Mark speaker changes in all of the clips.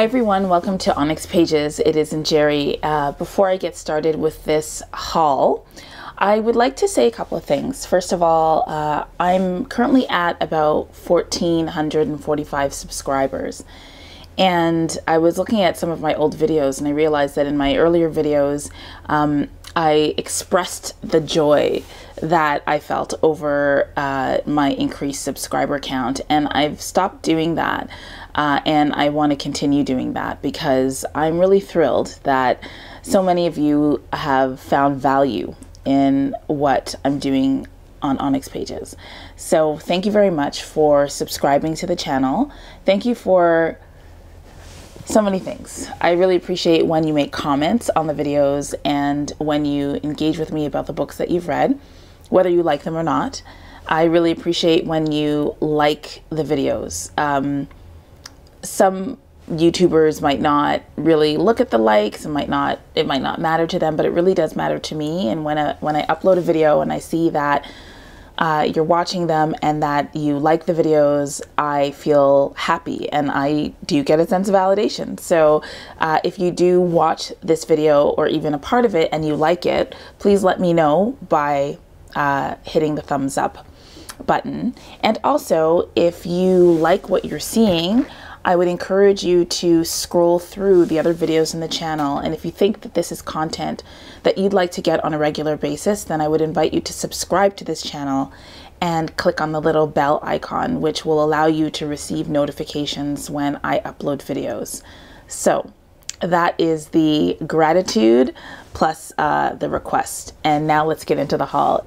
Speaker 1: everyone, welcome to Onyx Pages. It is Jerry. Before I get started with this haul, I would like to say a couple of things. First of all, I'm currently at about 1,445 subscribers. And I was looking at some of my old videos and I realized that in my earlier videos, I expressed the joy that I felt over my increased subscriber count, and I've stopped doing that. And I want to continue doing that because I'm really thrilled that so many of you have found value in what I'm doing on Onyx Pages. So thank you very much for subscribing to the channel. Thank you for so many things. I really appreciate when you make comments on the videos and when you engage with me about the books that you've read, whether you like them or not. I really appreciate when you like the videos. Some YouTubers might not really look at the likes, it might not matter to them, but it really does matter to me. And when I upload a video and I see that you're watching them and that you like the videos, I feel happy and I do get a sense of validation. So if you do watch this video or even a part of it and you like it, please let me know by hitting the thumbs up button. And also, if you like what you're seeing, I would encourage you to scroll through the other videos in the channel. And if you think that this is content that you'd like to get on a regular basis, then I would invite you to subscribe to this channel and click on the little bell icon, which will allow you to receive notifications when I upload videos. So that is the gratitude plus the request. And now let's get into the haul.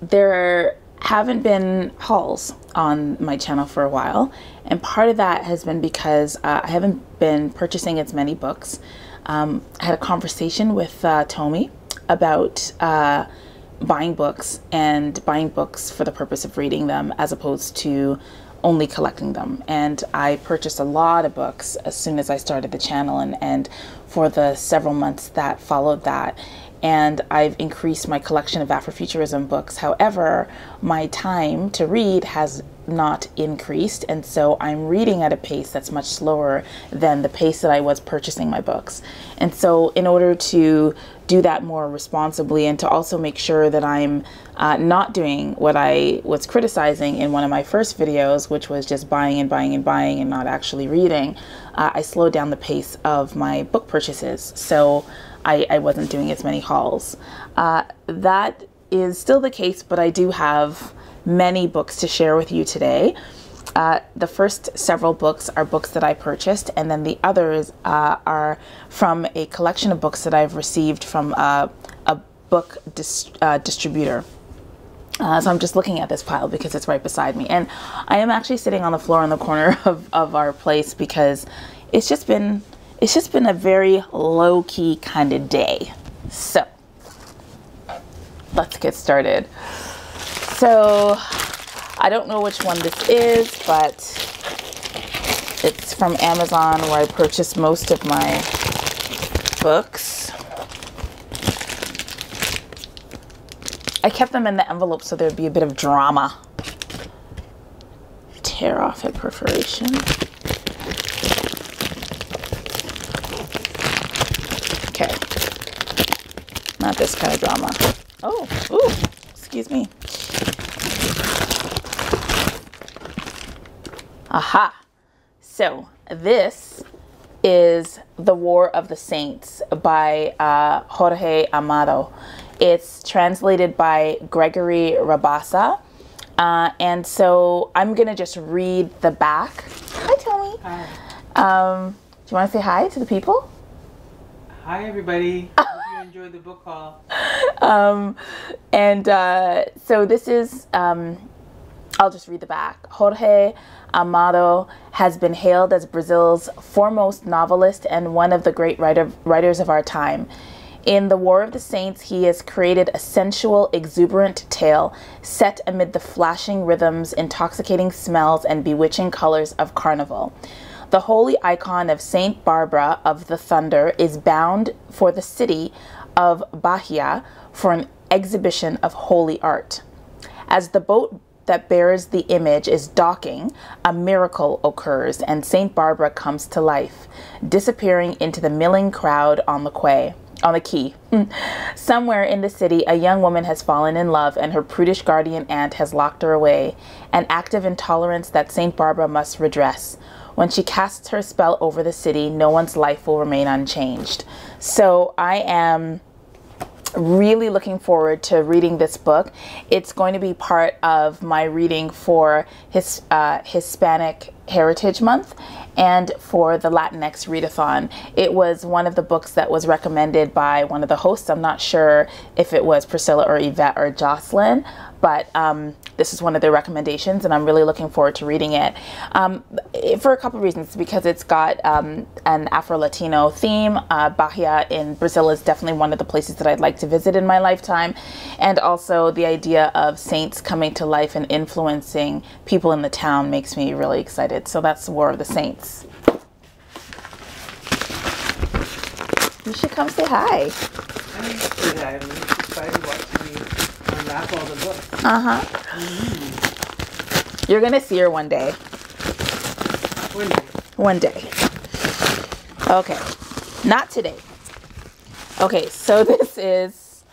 Speaker 1: There haven't been hauls on my channel for a while, and part of that has been because I haven't been purchasing as many books. I had a conversation with Tomi about buying books and buying books for the purpose of reading them as opposed to only collecting them. And I purchased a lot of books as soon as I started the channel and for the several months that followed that. And I've increased my collection of Afrofuturism books. However, my time to read has not increased, and so I'm reading at a pace that's much slower than the pace that I was purchasing my books. And so in order to do that more responsibly and to also make sure that I'm not doing what I was criticizing in one of my first videos, which was just buying and buying and buying and not actually reading, I slowed down the pace of my book purchases. So I wasn't doing as many hauls. That is still the case, but I do have many books to share with you today. The first several books are books that I purchased, and then the others are from a collection of books that I've received from a book distributor. So I'm just looking at this pile because it's right beside me. And I am actually sitting on the floor in the corner of our place because it's just been a very low-key kind of day. So let's get started. So I don't know which one this is, but it's from Amazon, where I purchased most of my books. I kept them in the envelope so there'd be a bit of drama. Tear off at perforation. Okay, not this kind of drama. Oh, ooh, excuse me. Aha. So this is The War of the Saints by Jorge Amado. It's translated by Gregory Rabassa. And so I'm going to just read the back. Hi, Tomi.
Speaker 2: Hi.
Speaker 1: Do you want to say hi to the people?
Speaker 2: Hi, everybody. Hope you enjoyed the book haul.
Speaker 1: So this is, I'll just read the back. Jorge Amado has been hailed as Brazil's foremost novelist and one of the great writers of our time. In The War of the Saints, he has created a sensual, exuberant tale set amid the flashing rhythms, intoxicating smells, and bewitching colors of carnival. The holy icon of Saint Barbara of the Thunder is bound for the city of Bahia for an exhibition of holy art. As the boat that bears the image is docking, a miracle occurs and St. Barbara comes to life, disappearing into the milling crowd on the quay. On the quay. Somewhere in the city, a young woman has fallen in love and her prudish guardian aunt has locked her away, an act of intolerance that St. Barbara must redress. When she casts her spell over the city, no one's life will remain unchanged. So I am really looking forward to reading this book. It's going to be part of my reading for Hispanic Heritage Month and for the Latinx Readathon. It was one of the books that was recommended by one of the hosts. I'm not sure if it was Priscilla or Yvette or Jocelyn, but this is one of their recommendations and I'm really looking forward to reading it for a couple of reasons, because it's got an Afro-Latino theme. Bahia in Brazil is definitely one of the places that I'd like to visit in my lifetime, and also the idea of saints coming to life and influencing people in the town makes me really excited. So that's War of the Saints. You should come say hi.
Speaker 2: I'm excited watching you unwrap all the books.
Speaker 1: You're gonna see her one day.
Speaker 2: One day.
Speaker 1: One day. Okay, not today. Okay, so this is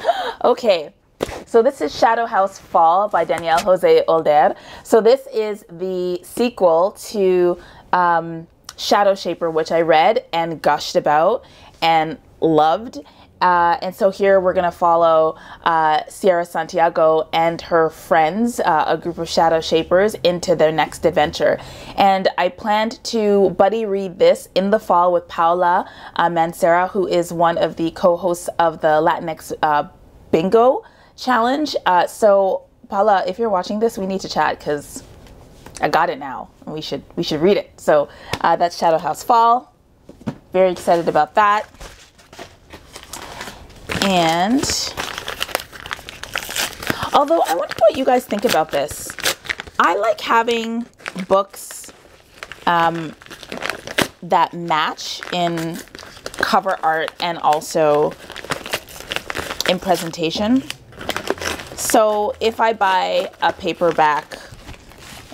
Speaker 1: Shadow House Fall by Danielle Jose Older. So this is the sequel to Shadow Shaper, which I read and gushed about and loved. And so here we're going to follow Sierra Santiago and her friends, a group of shadow shapers, into their next adventure. And I planned to buddy read this in the fall with Paula Mancera, who is one of the co-hosts of the Latinx Bingo Challenge. So Paula, if you're watching this, we need to chat because I got it now and we should read it. So that's Shadow House Fall. Very excited about that. And although I wonder what you guys think about this. I like having books that match in cover art and also in presentation. So if I buy a paperback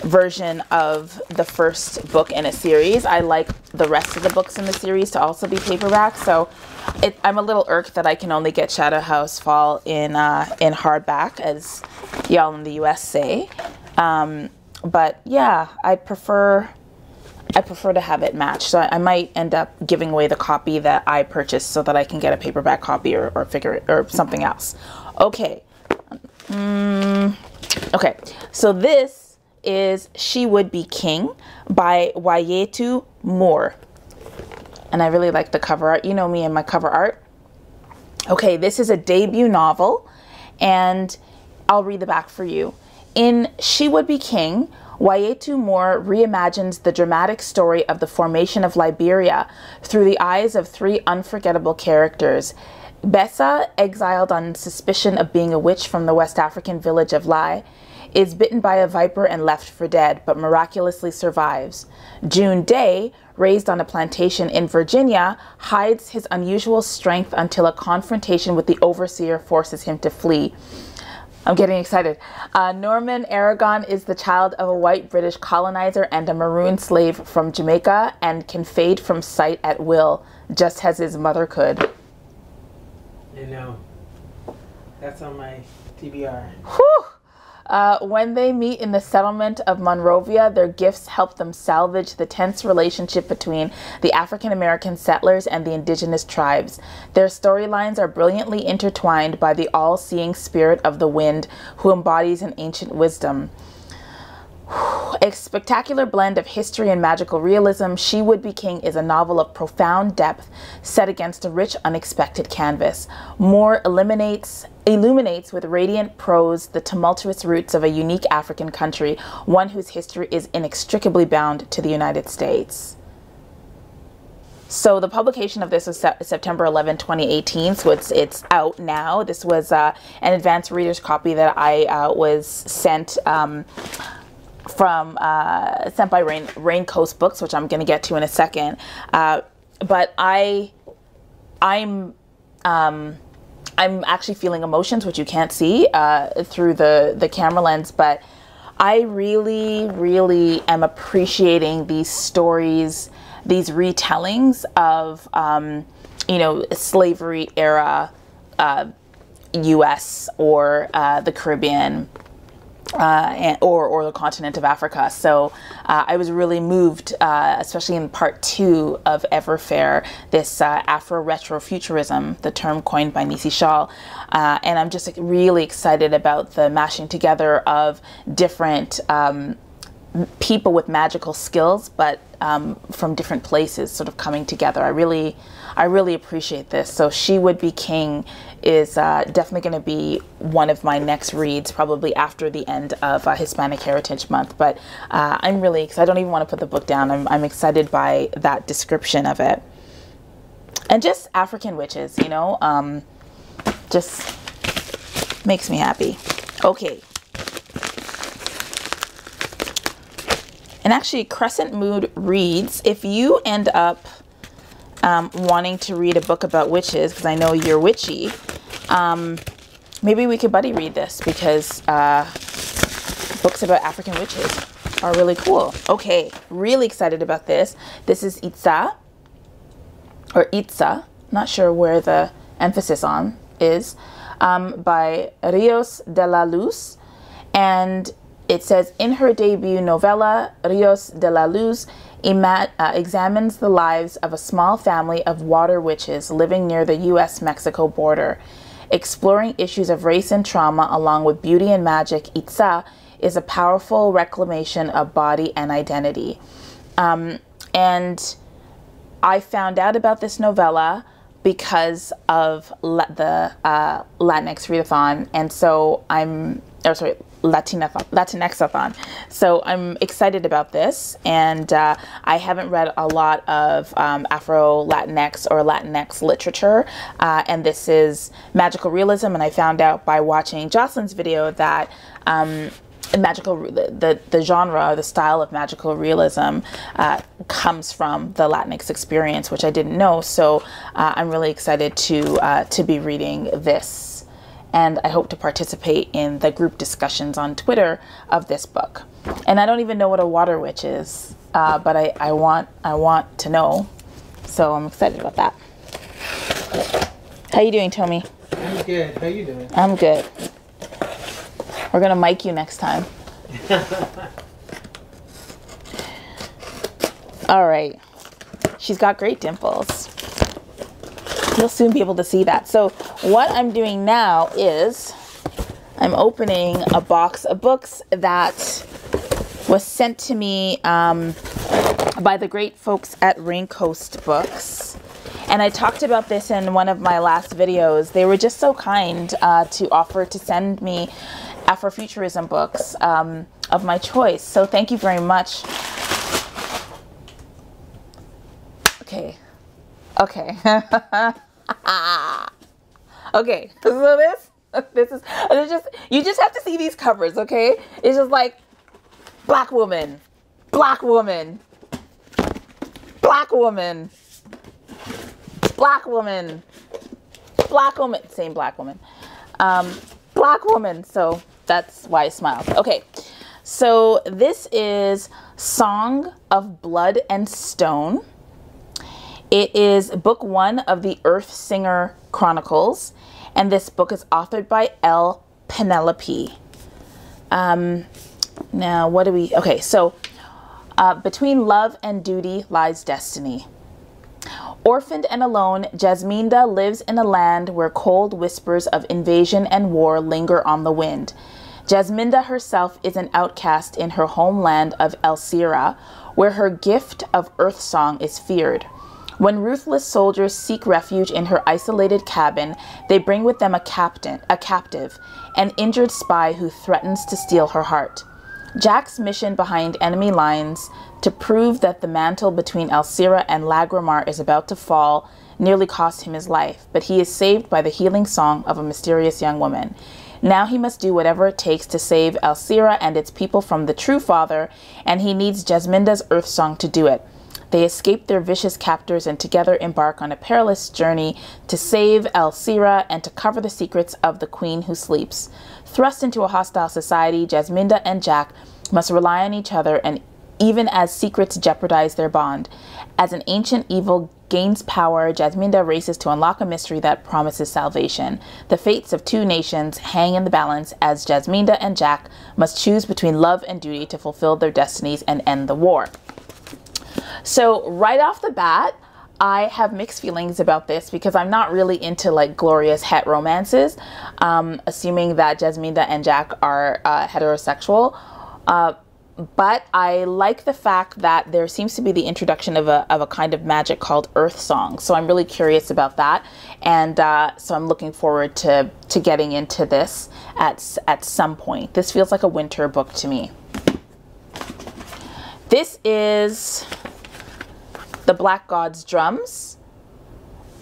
Speaker 1: version of the first book in a series, I like the rest of the books in the series to also be paperback. So I'm a little irked that I can only get Shadow House Fall in hardback, as y'all in the US say. But yeah, I prefer to have it match. So I might end up giving away the copy that I purchased so that I can get a paperback copy or figure it or something else. Okay. Okay. So this is She Would Be King by Wayetu Moore. And I really like the cover art. You know me and my cover art. Okay, this is a debut novel, and I'll read the back for you. In She Would Be King, Wayetu Moore reimagines the dramatic story of the formation of Liberia through the eyes of three unforgettable characters. Bessa, exiled on suspicion of being a witch from the West African village of Lai, is bitten by a viper and left for dead, but miraculously survives. June Day, raised on a plantation in Virginia, hides his unusual strength until a confrontation with the overseer forces him to flee. I'm getting excited. Norman Aragon is the child of a white British colonizer and a maroon slave from Jamaica and can fade from sight at will, just as his mother could.
Speaker 2: I know. That's on my TBR.
Speaker 1: Whew! When they meet in the settlement of Monrovia, their gifts help them salvage the tense relationship between the African-American settlers and the indigenous tribes. Their storylines are brilliantly intertwined by the all-seeing spirit of the wind, who embodies an ancient wisdom. A spectacular blend of history and magical realism, She Would Be King is a novel of profound depth set against a rich, unexpected canvas. Moore illuminates with radiant prose the tumultuous roots of a unique African country, one whose history is inextricably bound to the United States. So the publication of this was September 11, 2018, so it's out now. This was an advanced reader's copy that I was sent by Raincoast Books, which I'm going to get to in a second. But I'm actually feeling emotions, which you can't see through the camera lens, but I really, really am appreciating these stories, these retellings of, you know, slavery era U.S. or the Caribbean or the continent of Africa. So I was really moved, especially in part 2 of Everfair, this Afro-Retrofuturism, the term coined by Nisi Shawl. And I'm just really excited about the mashing together of different people with magical skills, but from different places sort of coming together. I really appreciate this. So She Would Be King is definitely going to be one of my next reads, probably after the end of Hispanic Heritage Month. But I'm really excited. I don't even want to put the book down. I'm excited by that description of it. And just African witches, you know, just makes me happy. Okay. And actually, Crescent Mood reads, if you end up wanting to read a book about witches, because I know you're witchy, maybe we could buddy read this, because books about African witches are really cool. Okay, really excited about this. This is Itza, or Itza, not sure where the emphasis on is, by Rios de la Luz. And it says, in her debut novella, Rios de la Luz examines the lives of a small family of water witches living near the U.S.-Mexico border. Exploring issues of race and trauma along with beauty and magic, Itza is a powerful reclamation of body and identity. And I found out about this novella because of the Latinx readathon, and so Latinxathon. So I'm excited about this, and I haven't read a lot of Afro-Latinx or Latinx literature, and this is magical realism, and I found out by watching Jocelyn's video that the genre, the style of magical realism comes from the Latinx experience, which I didn't know. So I'm really excited to be reading this. And I hope to participate in the group discussions on Twitter of this book. And I don't even know what a water witch is, but I want to know. So I'm excited about that. How you doing, Tomi?
Speaker 2: I'm good. How you doing?
Speaker 1: I'm good. We're gonna mic you next time. All right. She's got great dimples. You'll soon be able to see that. So what I'm doing now is I'm opening a box of books that was sent to me by the great folks at Raincoast Books. And I talked about this in one of my last videos. They were just so kind to offer to send me Afrofuturism books of my choice. So thank you very much. Okay. Okay. Okay. So this is just, you just have to see these covers, okay? It's just like black woman, black woman, black woman, black woman, black woman, same black woman, black woman. So that's why I smiled. Okay. So this is Song of Blood and Stone. It is book 1 of the Earth Singer Chronicles, and this book is authored by L. Penelope. Now, what do we... Okay, so between love and duty lies destiny. Orphaned and alone, Jasminda lives in a land where cold whispers of invasion and war linger on the wind. Jasminda herself is an outcast in her homeland of Elsira, where her gift of earth song is feared. When ruthless soldiers seek refuge in her isolated cabin, they bring with them a captive, an injured spy who threatens to steal her heart. Jack's mission behind enemy lines to prove that the mantle between Elsira and Lagrimar is about to fall nearly cost him his life, but he is saved by the healing song of a mysterious young woman. Now he must do whatever it takes to save Elsira and its people from the true father, and he needs Jasminda's earth song to do it. They escape their vicious captors and together embark on a perilous journey to save Elsira and to cover the secrets of the queen who sleeps. Thrust into a hostile society, Jasminda and Jack must rely on each other, and even as secrets jeopardize their bond. As an ancient evil gains power, Jasminda races to unlock a mystery that promises salvation. The fates of two nations hang in the balance as Jasminda and Jack must choose between love and duty to fulfill their destinies and end the war. So right off the bat, I have mixed feelings about this because I'm not really into like glorious het romances, assuming that Jasminda and Jack are heterosexual. But I like the fact that there seems to be the introduction of a kind of magic called Earth Song. So I'm really curious about that. And so I'm looking forward to getting into this at some point. This feels like a winter book to me. This is The Black God's Drums.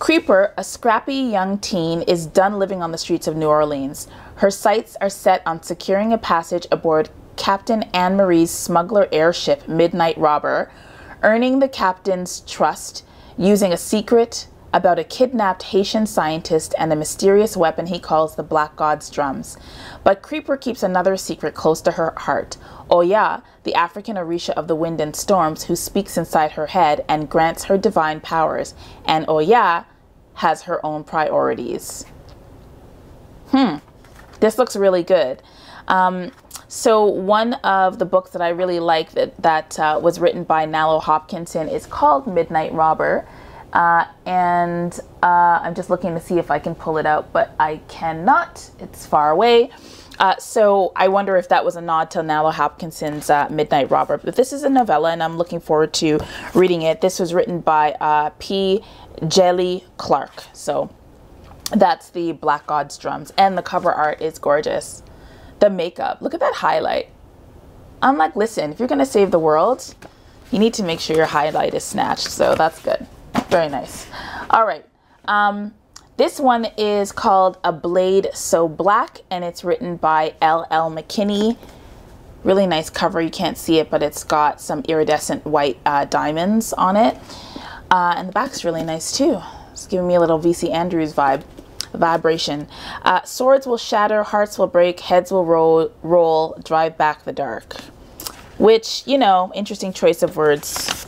Speaker 1: Creeper, a scrappy young teen, is done living on the streets of New Orleans. Her sights are set on securing a passage aboard Captain Anne-Marie's smuggler airship Midnight Robber, earning the captain's trust using a secret about a kidnapped Haitian scientist and a mysterious weapon he calls the Black God's Drums. But Creeper keeps another secret close to her heart. Oya, the African Orisha of the wind and storms, who speaks inside her head and grants her divine powers. And Oya has her own priorities. This looks really good. So one of the books that I really like that was written by Nalo Hopkinson is called Midnight Robber. I'm just looking to see if I can pull it out, but I cannot. It's far away. So I wonder if that was a nod to Nalo Hopkinson's Midnight Robber. But this is a novella, and I'm looking forward to reading it. This was written by P. Galley Clark. So that's the Black God's Drums. And the cover art is gorgeous. The makeup, look at that highlight. I'm like, listen, if you're gonna save the world, you need to make sure your highlight is snatched. So that's good. Very nice. All right. This one is called A Blade So Black, and it's written by L.L. McKinney. Really nice cover. You can't see it, but it's got some iridescent white diamonds on it. And the back's really nice too. It's giving me a little V.C. Andrews vibration. Swords will shatter, hearts will break, heads will roll, drive back the dark. Which, you know, interesting choice of words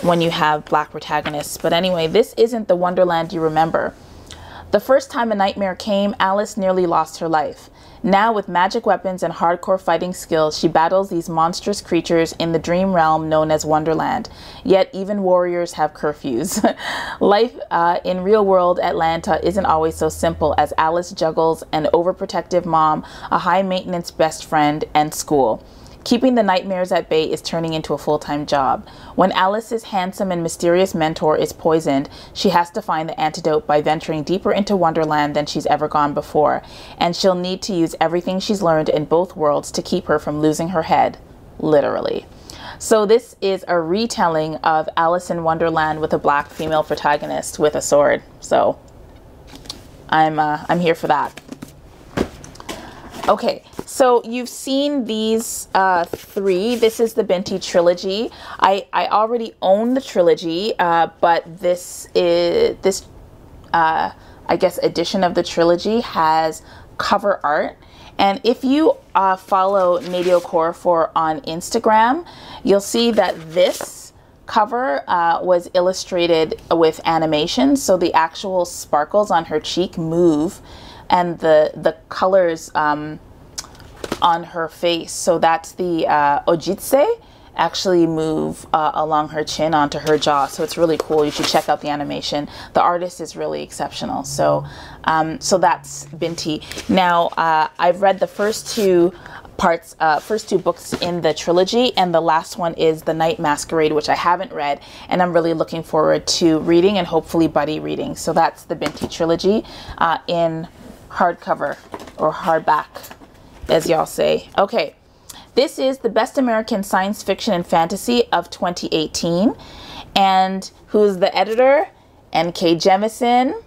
Speaker 1: when you have black protagonists. But anyway, this isn't the Wonderland you remember. The first time a nightmare came, Alice nearly lost her life. Now, with magic weapons and hardcore fighting skills, she battles these monstrous creatures in the dream realm known as Wonderland. Yet, even warriors have curfews. Life in real-world Atlanta isn't always so simple, as Alice juggles an overprotective mom, a high-maintenance best friend, and school. Keeping the nightmares at bay is turning into a full-time job. When Alice's handsome and mysterious mentor is poisoned, she has to find the antidote by venturing deeper into Wonderland than she's ever gone before. And she'll need to use everything she's learned in both worlds to keep her from losing her head, literally. So this is a retelling of Alice in Wonderland with a black female protagonist with a sword. So I'm here for that. Okay, so you've seen these three. This is the Big T Trilogy. I already own the trilogy, but this I guess edition of the trilogy has cover art. And if you follow Nadio Core on Instagram, you'll see that this cover was illustrated with animation, so the actual sparkles on her cheek move, and the colors on her face, so that's the ojitse, actually move along her chin onto her jaw. So it's really cool. You should check out the animation. The artist is really exceptional. So so that's Big T. Now I've read the first two books in the trilogy, and the last one is The Night Masquerade, which I haven't read, and I'm really looking forward to reading and hopefully buddy reading. So that's the Big T Trilogy in hardcover or hardback, as y'all say. Okay, this is the Best American Science Fiction and Fantasy of 2018. And who's the editor? N.K. Jemisin.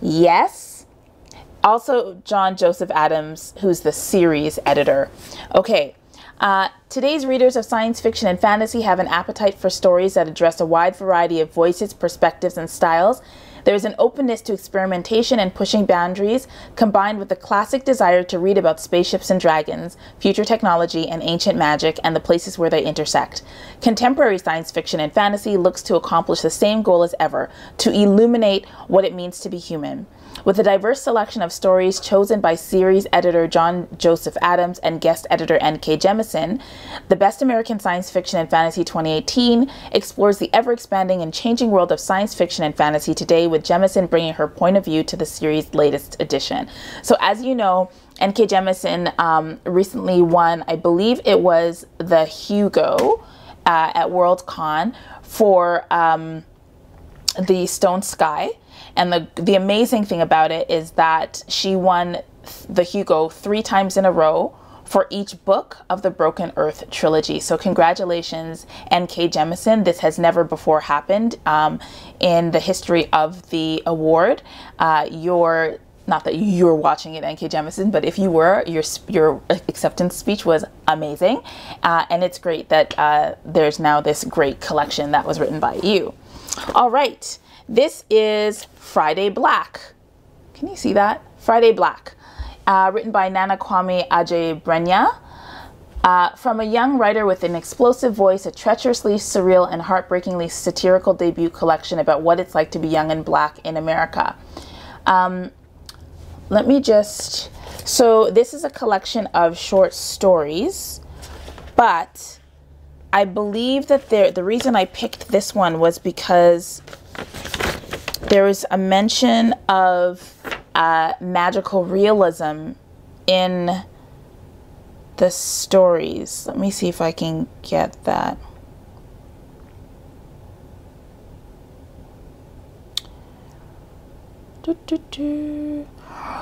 Speaker 1: Yes. Also John Joseph Adams, who's the series editor. Okay, today's readers of science fiction and fantasy have an appetite for stories that address a wide variety of voices, perspectives, and styles. There's an openness to experimentation and pushing boundaries, combined with the classic desire to read about spaceships and dragons, future technology, and ancient magic, and the places where they intersect. Contemporary science fiction and fantasy looks to accomplish the same goal as ever, to illuminate what it means to be human. With a diverse selection of stories chosen by series editor John Joseph Adams and guest editor N.K. Jemisin, the Best American Science Fiction and Fantasy 2018 explores the ever-expanding and changing world of science fiction and fantasy today, with Jemisin bringing her point of view to the series' latest edition. So as you know, N.K. Jemisin recently won, I believe it was the Hugo at Worldcon for the Stone Sky. And the amazing thing about it is that she won the Hugo 3 times in a row for each book of the Broken Earth trilogy. So congratulations, N.K. Jemisin. This has never before happened in the history of the award. Not that you're watching it, N.K. Jemisin, but if you were, your acceptance speech was amazing. And it's great that there's now this great collection that was written by you. All right. This is Friday Black. Can you see that? Friday Black. Written by Tomi Adeyemi. From a young writer with an explosive voice, a treacherously surreal and heartbreakingly satirical debut collection about what it's like to be young and black in America. Let me just... So this is a collection of short stories, but I believe that the reason I picked this one was because there was a mention of magical realism in the stories. Let me see if I can get that.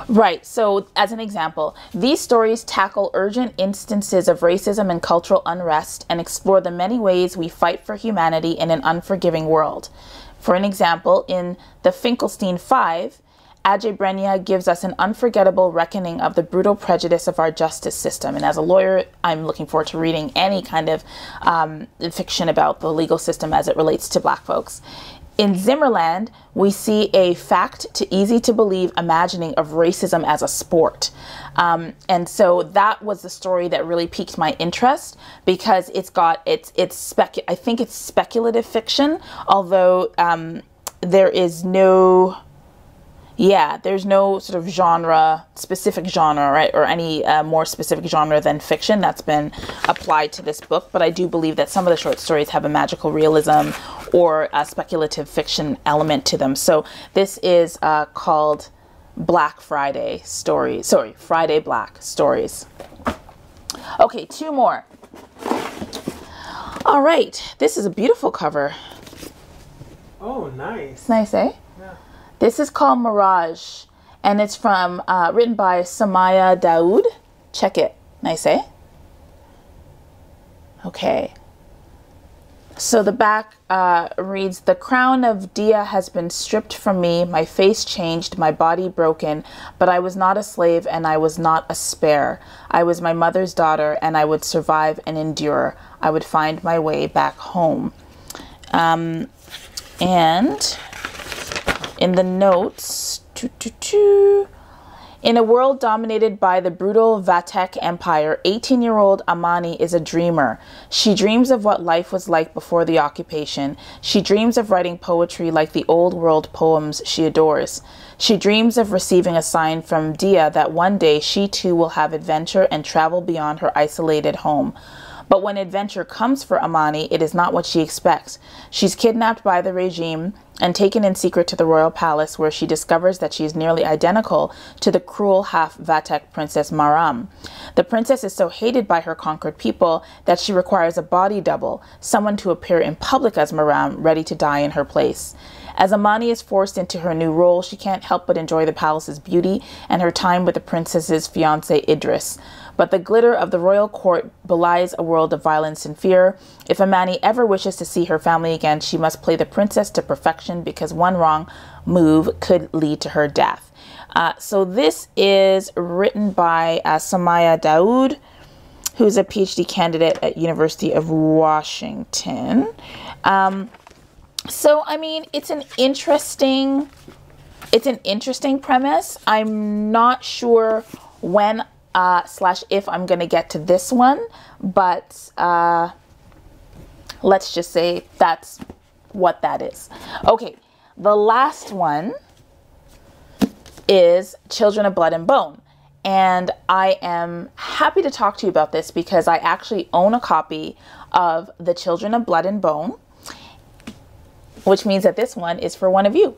Speaker 1: Right, so as an example, these stories tackle urgent instances of racism and cultural unrest and explore the many ways we fight for humanity in an unforgiving world. For an example, in The Finkelstein Five, Adeyemi gives us an unforgettable reckoning of the brutal prejudice of our justice system. And as a lawyer, I'm looking forward to reading any kind of fiction about the legal system as it relates to black folks. In Zimmerland, we see a fact to easy to believe imagining of racism as a sport. And so that was the story that really piqued my interest, because I think it's speculative fiction, although there is no, there's no sort of specific genre, right? Or any more specific genre than fiction that's been applied to this book. But I do believe that some of the short stories have a magical realism or a speculative fiction element to them. So this is called Black Friday Stories. Sorry, Friday Black Stories. Okay, 2 more. All right, this is a beautiful cover.
Speaker 2: Oh, nice.
Speaker 1: It's nice, eh?
Speaker 2: Yeah.
Speaker 1: This is called Mirage, and it's from written by Samaya Daoud. Check it. Nice, eh? Okay. So the back reads, "The crown of Dia has been stripped from me, my face changed, my body broken, but I was not a slave and I was not a spare. I was my mother's daughter and I would survive and endure. I would find my way back home." And in the notes, in a world dominated by the brutal Vatek Empire, 18-year-old Imani is a dreamer. She dreams of what life was like before the occupation. She dreams of writing poetry like the old world poems she adores. She dreams of receiving a sign from Dia that one day she too will have adventure and travel beyond her isolated home. But when adventure comes for Imani, it is not what she expects. She's kidnapped by the regime and taken in secret to the royal palace, where she discovers that she is nearly identical to the cruel half-Vatek princess Maram. The princess is so hated by her conquered people that she requires a body double, someone to appear in public as Maram, ready to die in her place. As Imani is forced into her new role, she can't help but enjoy the palace's beauty and her time with the princess's fiancé Idris. But the glitter of the royal court belies a world of violence and fear. If Imani ever wishes to see her family again, she must play the princess to perfection, because one wrong move could lead to her death. So this is written by Samaya Daoud, who's a PhD candidate at University of Washington. So, I mean, it's an interesting premise. I'm not sure when slash if I'm going to get to this one, but let's just say that's what that is. Okay, the last one is Children of Blood and Bone. And I am happy to talk to you about this because I actually own a copy of the Children of Blood and Bone, which means that this one is for one of you.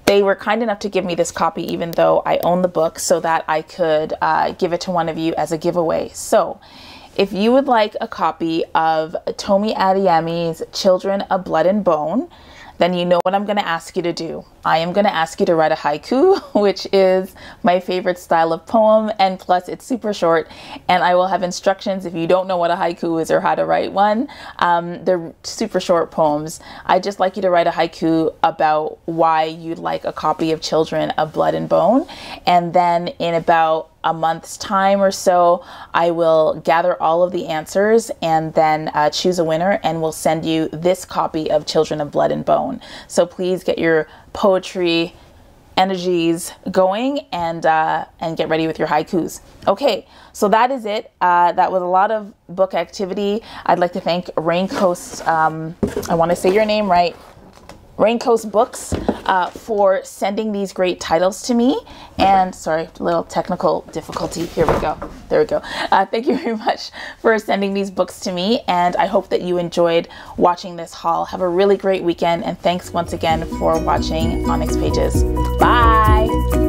Speaker 1: They were kind enough to give me this copy even though I own the book so that I could give it to one of you as a giveaway. So if you would like a copy of Tomi Adeyemi's Children of Blood and Bone, then you know what I'm going to ask you to do. I am going to ask you to write a haiku, which is my favorite style of poem, and plus it's super short, and I will have instructions if you don't know what a haiku is or how to write one. They're super short poems. I'd just like you to write a haiku about why you'd like a copy of Children of Blood and Bone, and then in about a month's time or so, I will gather all of the answers and then choose a winner, and we'll send you this copy of Children of Blood and Bone. So please get your poetry energies going and get ready with your haikus. Okay, so that is it. That was a lot of book activity. I'd like to thank Raincoast, I want to say your name right, Raincoast Books, for sending these great titles to me. And sorry, a little technical difficulty. Here we go. There we go. Thank you very much for sending these books to me. And I hope that you enjoyed watching this haul. Have a really great weekend. And thanks once again for watching Onyx Pages. Bye.